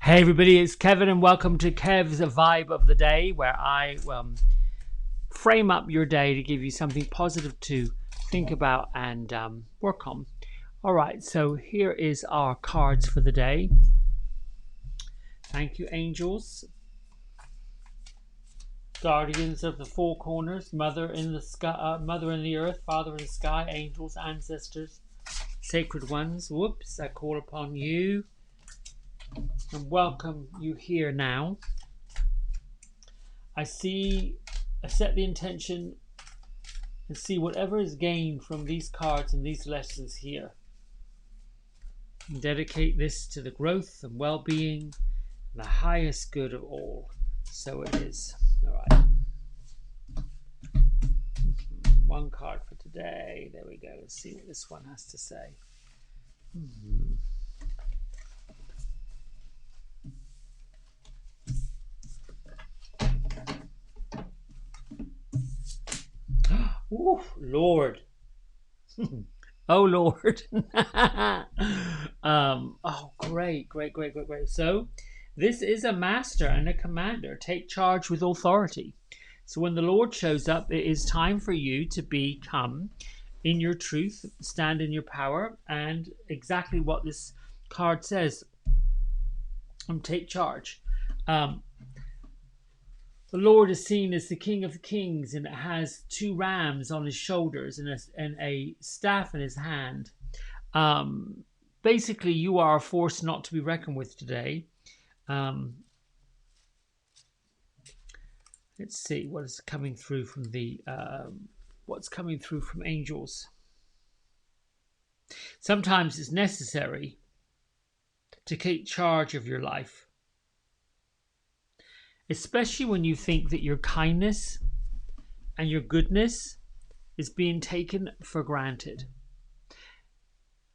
Hey everybody, it's Kevin and welcome to Kev's Vibe of the Day, where I frame up your day to give you something positive to think about and work on. Alright, so here is our cards for the day. Thank you, angels, guardians of the four corners, mother in the sky, mother in the earth, father in the sky, angels, ancestors, sacred ones. Whoops, I call upon you and welcome you here now. I set the intention and see whatever is gained from these cards and these lessons here. And dedicate this to the growth and well-being and the highest good of all. So it is. Alright. One card for today. There we go. Let's see what this one has to say. Oh, Lord. Oh, Lord. Oh, great. So, this is a master and a commander. Take charge with authority. So, when the Lord shows up, it is time for you to become in your truth, stand in your power, and exactly what this card says. Take charge. The Lord is seen as the King of Kings, and it has two rams on his shoulders and a staff in his hand. Basically, you are a force not to be reckoned with today. Let's see what is coming through from what's coming through from angels. Sometimes it's necessary to take charge of your life, especially when you think that your kindness and your goodness is being taken for granted.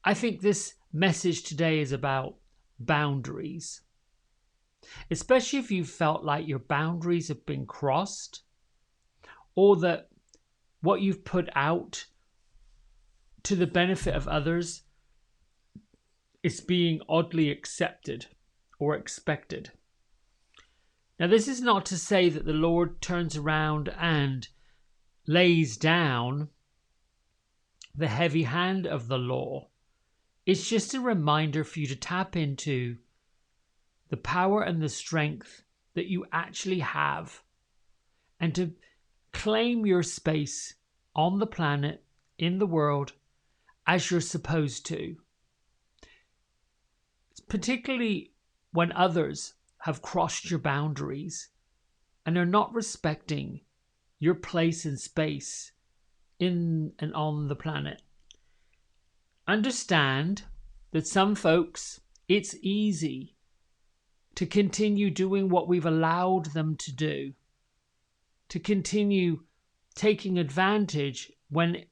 I think this message today is about boundaries, especially if you felt like your boundaries have been crossed, or that what you've put out to the benefit of others is being oddly accepted or expected. Now, this is not to say that the Lord turns around and lays down the heavy hand of the law. It's just a reminder for you to tap into the power and the strength that you actually have and to claim your space on the planet, in the world, as you're supposed to. Particularly when others have crossed your boundaries and are not respecting your place and space in and on the planet. Understand that some folks, it's easy to continue doing what we've allowed them to do, to continue taking advantage when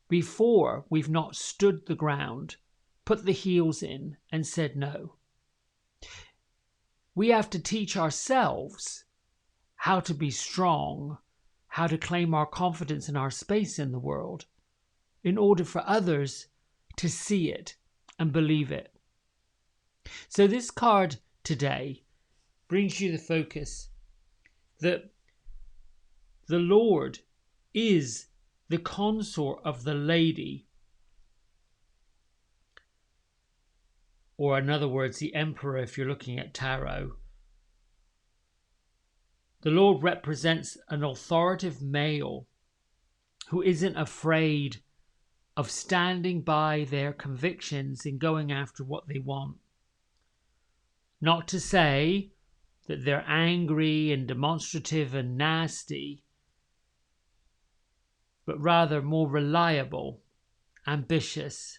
before we've not stood the ground, put the heels in and said no. We have to teach ourselves how to be strong, how to claim our confidence and our space in the world, in order for others to see it and believe it. So this card today brings you the focus that the Lord is the consort of the lady, or in other words, the emperor if you're looking at tarot. The Lord represents an authoritative male who isn't afraid of standing by their convictions and going after what they want. Not to say that they're angry and demonstrative and nasty, but rather more reliable, ambitious.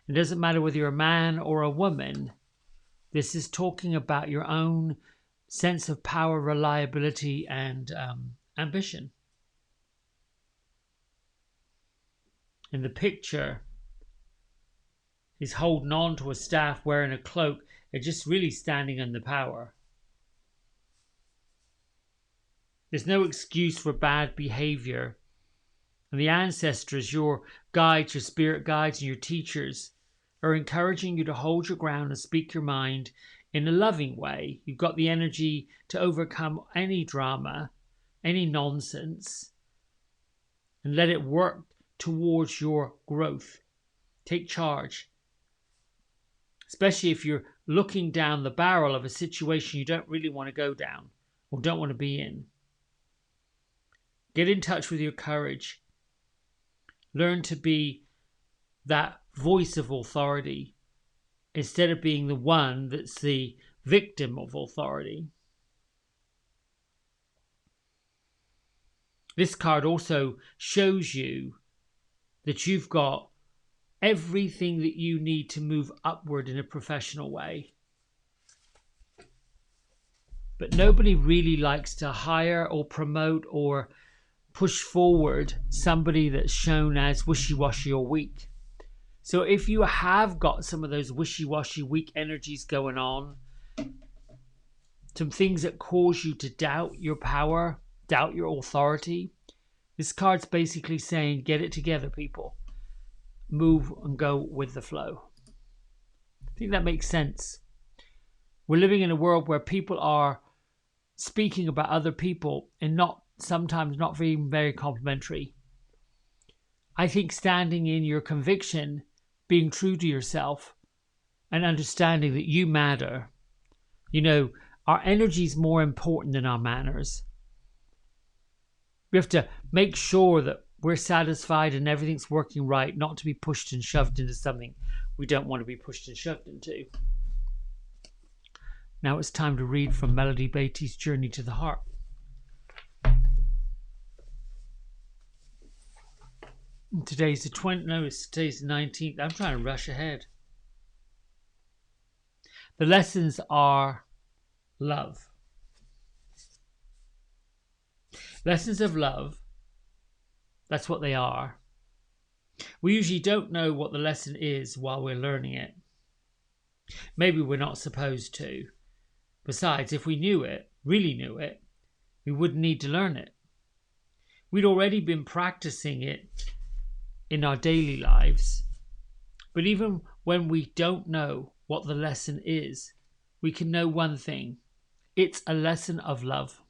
It doesn't matter whether you're a man or a woman. This is talking about your own sense of power, reliability, and ambition. In the picture, he's holding on to a staff, wearing a cloak, and just really standing in the power. There's no excuse for bad behavior. And the ancestors, your guides, your spirit guides, and your teachers are encouraging you to hold your ground and speak your mind, in a loving way. You've got the energy to overcome any drama, any nonsense, and let it work towards your growth. Take charge. Especially if you're looking down the barrel of a situation you don't really want to go down or don't want to be in. Get in touch with your courage. Learn to be that voice of authority instead of being the one that's the victim of authority. This card also shows you that you've got everything that you need to move upward in a professional way. But nobody really likes to hire or promote or push forward somebody that's shown as wishy-washy or weak. So if you have got some of those wishy-washy, weak energies going on, some things that cause you to doubt your power, doubt your authority, this card's basically saying, get it together, people. Move and go with the flow. I think that makes sense. We're living in a world where people are speaking about other people and sometimes not being very complimentary. I think standing in your conviction, being true to yourself, and understanding that you matter. Our energy is more important than our manners. We have to make sure that we're satisfied and everything's working right, not to be pushed and shoved into something we don't want to be pushed and shoved into. Now it's time to read from Melody Beattie's Journey to the Heart. Today's the 19th. I'm trying to rush ahead. The lessons are love. Lessons of love. That's what they are. We usually don't know what the lesson is while we're learning it. Maybe we're not supposed to. Besides, if we really knew it, we wouldn't need to learn it. We'd already been practicing it in our daily lives. But even when we don't know what the lesson is, we can know one thing. It's a lesson of love.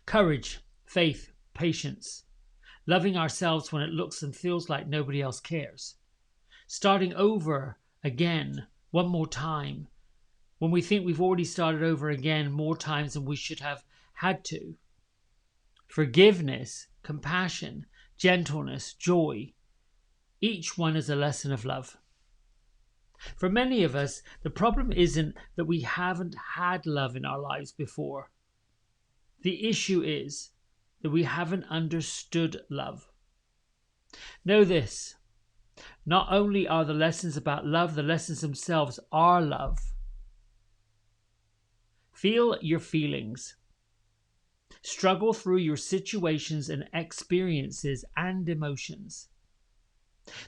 Courage, faith, patience. Loving ourselves when it looks and feels like nobody else cares. Starting over again, one more time, when we think we've already started over again more times than we should have had to. Forgiveness, compassion, gentleness, joy. Each one is a lesson of love. For many of us, the problem isn't that we haven't had love in our lives before. The issue is that we haven't understood love. Know this, not only are the lessons about love, the lessons themselves are love. Feel your feelings. Struggle through your situations and experiences and emotions.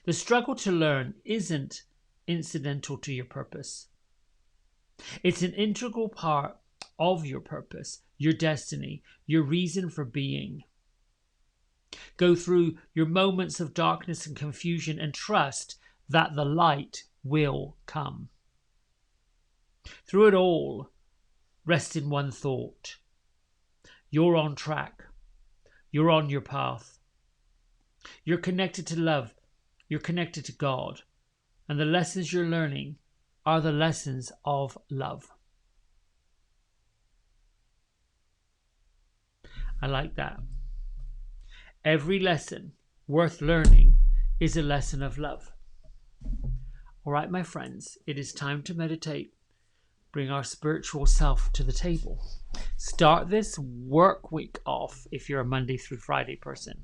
The struggle to learn isn't incidental to your purpose. It's an integral part of your purpose, your destiny, your reason for being. Go through your moments of darkness and confusion and trust that the light will come. Through it all, rest in one thought. You're on track. You're on your path. You're connected to love. You're connected to God. And the lessons you're learning are the lessons of love. I like that. Every lesson worth learning is a lesson of love. All right, my friends, it is time to meditate. Bring our spiritual self to the table. Start this work week off if you're a Monday through Friday person.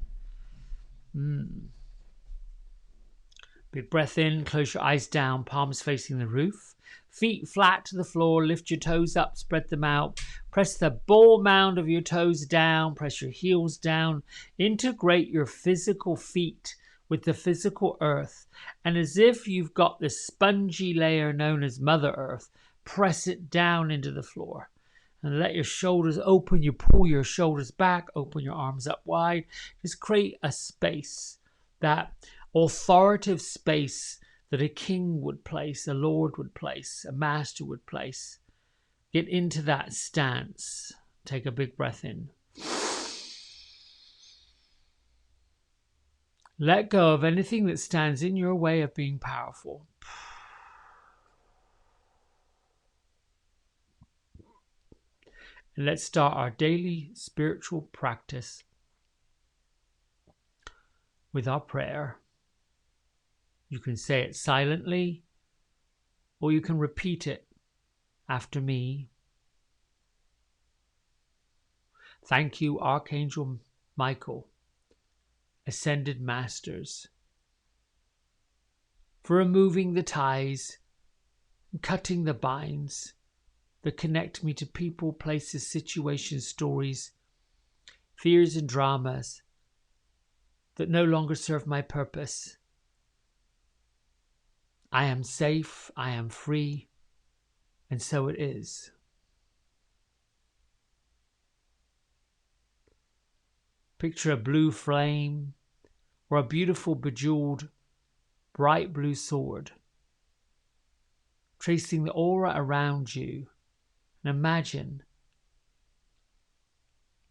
Big breath in, close your eyes down, palms facing the roof. Feet flat to the floor, lift your toes up, spread them out. Press the ball mound of your toes down, press your heels down. Integrate your physical feet with the physical earth. And as if you've got this spongy layer known as Mother Earth, press it down into the floor. And let your shoulders open. You pull your shoulders back, open your arms up wide. Just create a space, that authoritative space that a king would place, a lord would place, a master would place. Get into that stance. Take a big breath in. Let go of anything that stands in your way of being powerful. And let's start our daily spiritual practice with our prayer. You can say it silently, or you can repeat it after me. Thank you, Archangel Michael, Ascended Masters, for removing the ties and cutting the binds that connect me to people, places, situations, stories, fears and dramas that no longer serve my purpose. I am safe, I am free, and so it is. Picture a blue flame or a beautiful bejeweled bright blue sword, tracing the aura around you, and imagine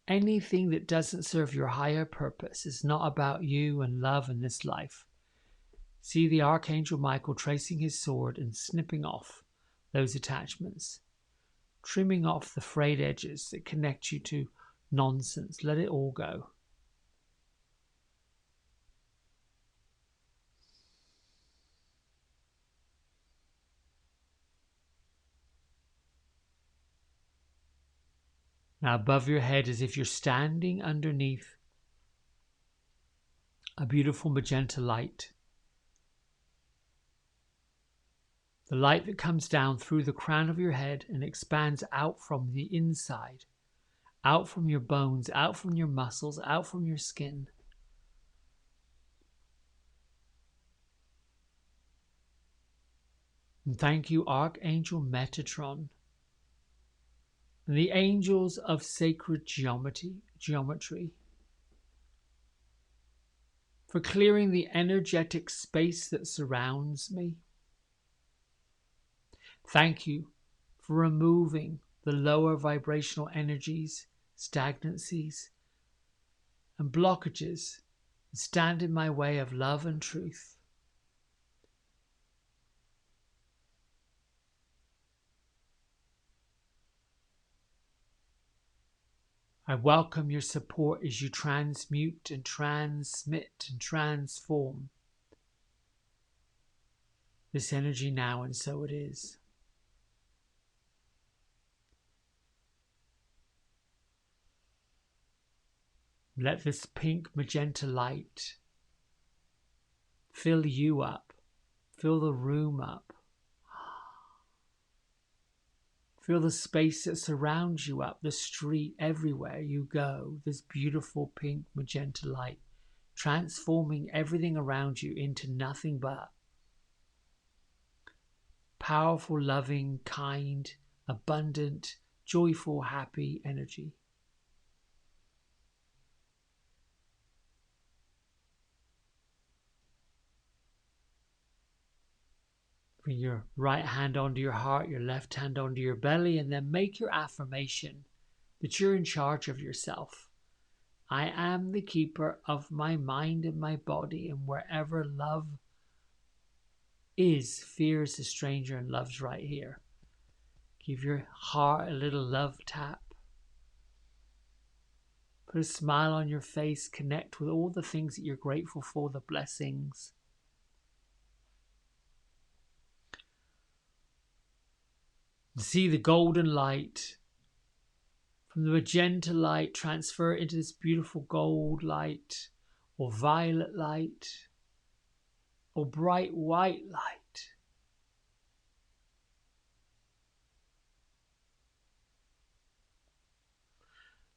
anything that doesn't serve your higher purpose is not about you and love in this life. See the Archangel Michael tracing his sword and snipping off those attachments, trimming off the frayed edges that connect you to nonsense. Let it all go. Now above your head, as if you're standing underneath a beautiful magenta light. The light that comes down through the crown of your head and expands out from the inside, out from your bones, out from your muscles, out from your skin. And thank you, Archangel Metatron, and the angels of sacred geometry, for clearing the energetic space that surrounds me. Thank you for removing the lower vibrational energies, stagnancies, and blockages that stand in my way of love and truth. I welcome your support as you transmute and transmit and transform this energy now, and so it is. Let this pink magenta light fill you up, fill the room up, fill the space that surrounds you up, the street, everywhere you go. This beautiful pink magenta light, transforming everything around you into nothing but powerful, loving, kind, abundant, joyful, happy energy. Bring your right hand onto your heart, your left hand onto your belly, and then make your affirmation that you're in charge of yourself. I am the keeper of my mind and my body, and wherever love is, fear is a stranger and love's right here. Give your heart a little love tap. Put a smile on your face. Connect with all the things that you're grateful for, the blessings. See the golden light from the magenta light transfer into this beautiful gold light, or violet light, or bright white light.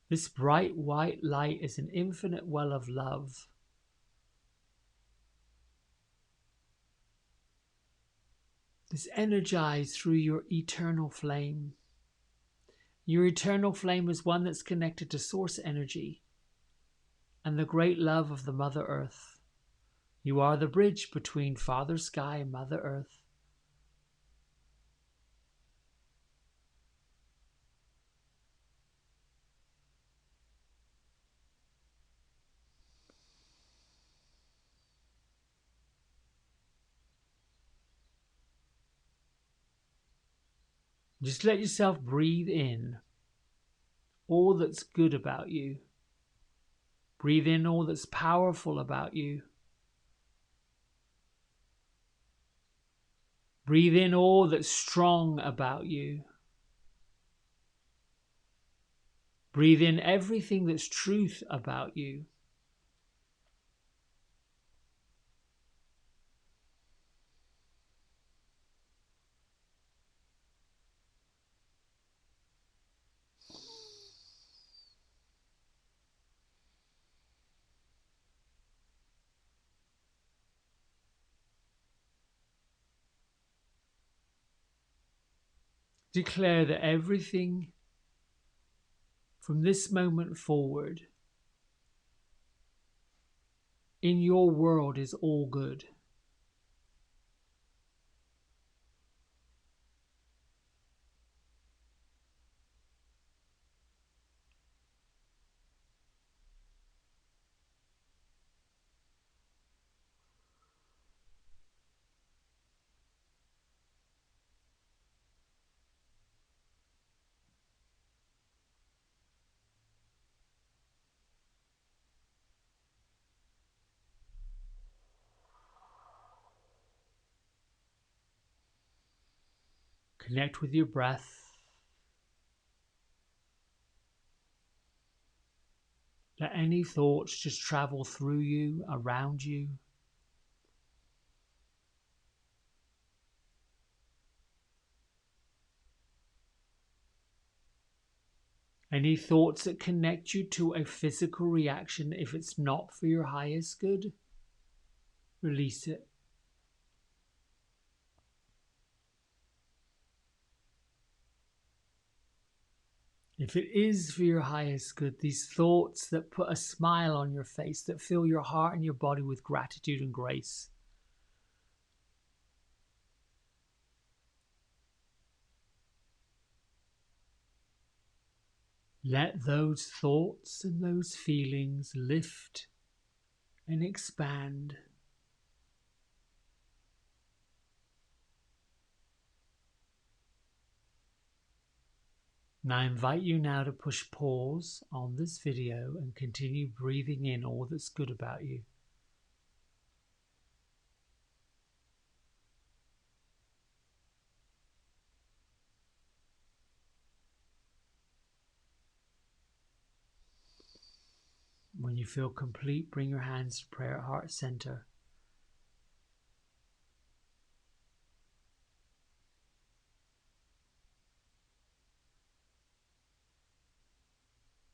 This bright white light is an infinite well of love. It's energized through your eternal flame. Your eternal flame is one that's connected to source energy and the great love of the Mother Earth. You are the bridge between Father Sky and Mother Earth. Just let yourself breathe in all that's good about you. Breathe in all that's powerful about you. Breathe in all that's strong about you. Breathe in everything that's truth about you. Declare that everything from this moment forward in your world is all good. Connect with your breath. Let any thoughts just travel through you, around you. Any thoughts that connect you to a physical reaction, if it's not for your highest good, release it. If it is for your highest good, these thoughts that put a smile on your face, that fill your heart and your body with gratitude and grace, let those thoughts and those feelings lift and expand. And I invite you now to push pause on this video and continue breathing in all that's good about you. When you feel complete, bring your hands to prayer at heart center.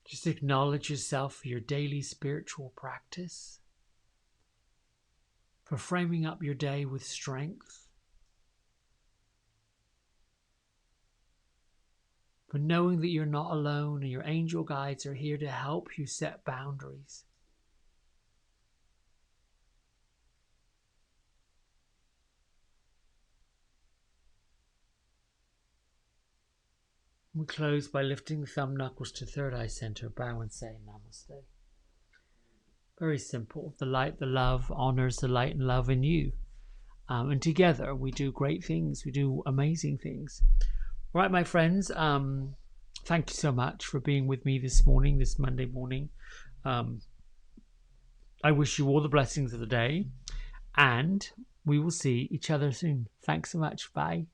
Just acknowledge yourself for your daily spiritual practice, for framing up your day with strength, for knowing that you're not alone and your angel guides are here to help you set boundaries. We close by lifting the thumb knuckles to third eye center, bow and say Namaste. Very simple. The light, the love honors the light and love in you. And together we do great things. We do amazing things. All right, my friends. Thank you so much for being with me this morning, this Monday morning. I wish you all the blessings of the day. And we will see each other soon. Thanks so much. Bye.